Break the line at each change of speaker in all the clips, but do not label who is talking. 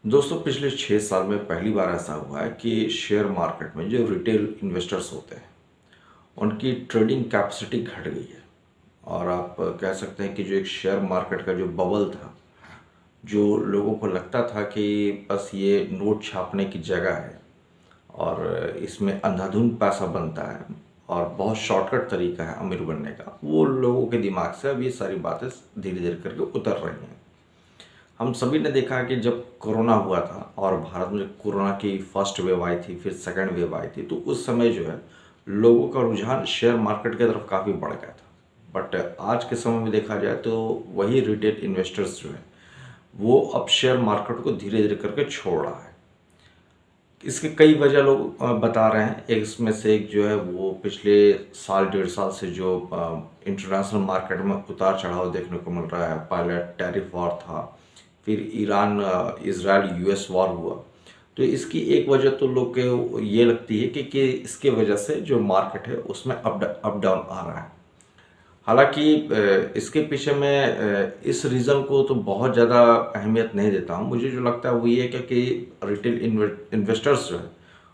दोस्तों पिछले 6 साल में पहली बार ऐसा हुआ है कि शेयर मार्केट में जो रिटेल इन्वेस्टर्स होते हैं उनकी ट्रेडिंग कैपेसिटी घट गई है। और आप कह सकते हैं कि जो एक शेयर मार्केट का जो बबल था, जो लोगों को लगता था कि बस ये नोट छापने की जगह है और इसमें अंधाधुंध पैसा बनता है और बहुत शॉर्टकट तरीका है अमीर बनने का, वो लोगों के दिमाग से अब ये सारी बातें धीरे धीरे करके उतर रही हैं। हम सभी ने देखा कि जब कोरोना हुआ था और भारत में कोरोना की फर्स्ट वेव आई थी, फिर सेकंड वेव आई थी, तो उस समय जो है लोगों का रुझान शेयर मार्केट की तरफ काफ़ी बढ़ गया था। बट आज के समय में देखा जाए तो वही रिटेल इन्वेस्टर्स जो है वो अब शेयर मार्केट को धीरे धीरे करके छोड़ रहा है। इसके कई वजह लोग बता रहे हैं। एक इसमें से एक जो है वो पिछले साल 1.5 साल से जो इंटरनेशनल मार्केट में उतार चढ़ाव देखने को मिल रहा है। पहले टैरिफ वॉर था, फिर ईरान इजराइल यूएस वॉर हुआ। तो इसकी एक वजह तो लोग के ये लगती है कि इसके वजह से जो मार्केट है उसमें अप डाउन आ रहा है। हालांकि इसके पीछे मैं इस रीज़न को तो बहुत ज़्यादा अहमियत नहीं देता हूँ। मुझे जो लगता है वो ये है कि रिटेल इन्वेस्टर्स जो है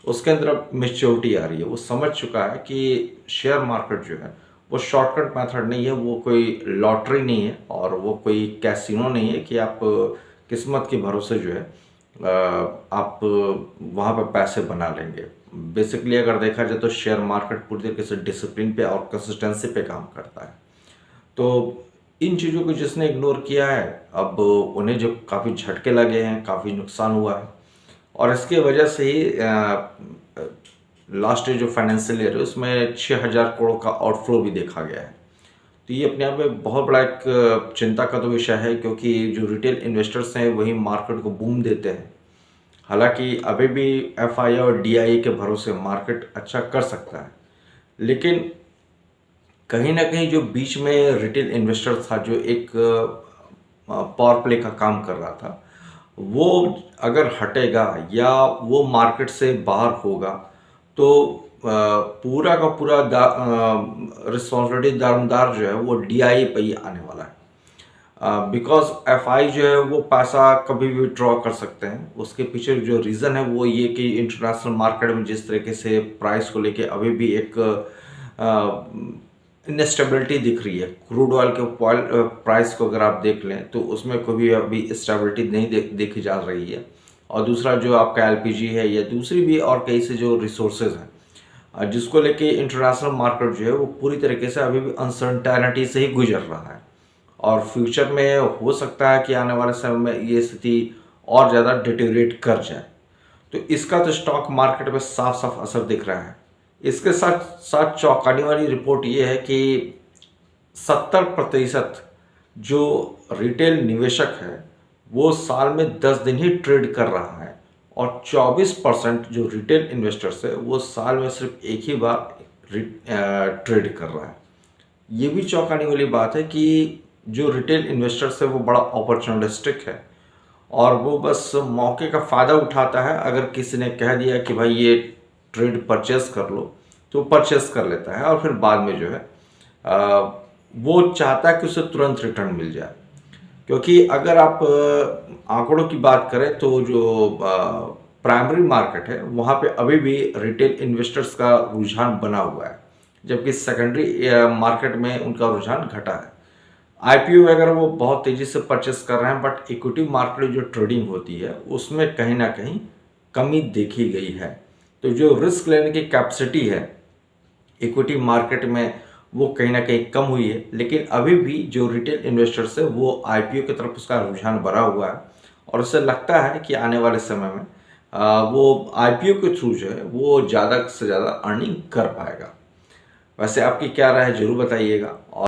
उसके अंदर अब मेच्योरिटी आ रही है। वो समझ चुका है कि शेयर मार्केट जो है वो शॉर्टकट मेथड नहीं है, वो कोई लॉटरी नहीं है और वो कोई कैसीनो नहीं है कि आप किस्मत के भरोसे जो है आप वहाँ पर पैसे बना लेंगे। बेसिकली अगर देखा जाए तो शेयर मार्केट पूरी तरीके से डिसिप्लिन पे और कंसिस्टेंसी पे काम करता है। तो इन चीज़ों को जिसने इग्नोर किया है अब उन्हें जो काफ़ी झटके लगे हैं, काफ़ी नुकसान हुआ है। और इसके वजह से ही लास्ट जो फाइनेंशियल ईयर है उसमें 6,000 करोड़ का आउटफ्लो भी देखा गया है। तो ये अपने आप में बहुत बड़ा एक चिंता का तो विषय है, क्योंकि जो रिटेल इन्वेस्टर्स हैं वही मार्केट को बूम देते हैं। हालांकि अभी भी एफआई और डीआई के भरोसे मार्केट अच्छा कर सकता है, लेकिन कहीं ना कहीं जो बीच में रिटेल इन्वेस्टर था जो एक पावर प्ले का काम कर रहा था, वो अगर हटेगा या वो मार्केट से बाहर होगा तो पूरा का पूरा रिस्पॉन्सिबिलिटी दारोमदार जो है वो डीआई पे ही आने वाला है। बिकॉज एफआई जो है वो पैसा कभी भी विड्रॉ कर सकते हैं। उसके पीछे जो रीज़न है वो ये कि इंटरनेशनल मार्केट में जिस तरीके से प्राइस को लेके अभी भी एक इनस्टेबिलिटी दिख रही है। क्रूड ऑयल के प्राइस को अगर आप देख लें तो उसमें कोई अभी स्टेबिलिटी नहीं देखी जा रही है। और दूसरा जो आपका एलपीजी है या दूसरी भी और कई से जो रिसोर्सेज हैं जिसको लेके इंटरनेशनल मार्केट जो है वो पूरी तरीके से अभी भी अनसर्टेनिटी से ही गुजर रहा है। और फ्यूचर में हो सकता है कि आने वाले समय में ये स्थिति और ज़्यादा डिटेरिएट कर जाए। तो इसका तो स्टॉक मार्केट में साफ साफ असर दिख रहा है। इसके साथ साथ चौंकाने वाली रिपोर्ट ये है कि 70% जो रिटेल निवेशक है वो साल में 10 दिन ही ट्रेड कर रहा है और 24% जो रिटेल इन्वेस्टर्स है वो साल में सिर्फ एक ही बार ट्रेड कर रहा है। ये भी चौंकाने वाली बात है कि जो रिटेल इन्वेस्टर्स है वो बड़ा अपॉर्चुनिस्टिक है और वो बस मौके का फ़ायदा उठाता है। अगर किसी ने कह दिया कि भाई ये ट्रेड परचेस कर लो तो परचेस कर लेता है और फिर बाद में जो है वो चाहता है कि उसे तुरंत रिटर्न मिल जाए। क्योंकि अगर आप आंकड़ों की बात करें तो जो प्राइमरी मार्केट है वहाँ पे अभी भी रिटेल इन्वेस्टर्स का रुझान बना हुआ है, जबकि सेकेंडरी मार्केट में उनका रुझान घटा है। आईपीओ वगैरह वो बहुत तेज़ी से परचेस कर रहे हैं, बट इक्विटी मार्केट जो ट्रेडिंग होती है उसमें कहीं ना कहीं कमी देखी गई है। तो जो रिस्क लेने की कैपेसिटी है इक्विटी मार्केट में वो कहीं ना कहीं कम हुई है, लेकिन अभी भी जो रिटेल इन्वेस्टर्स है वो आईपीओ की तरफ उसका रुझान बढ़ा हुआ है और उसे लगता है कि आने वाले समय में वो आईपीओ के थ्रू जो है वो ज़्यादा से ज़्यादा अर्निंग कर पाएगा। वैसे आपकी क्या राय है, जरूर बताइएगा। और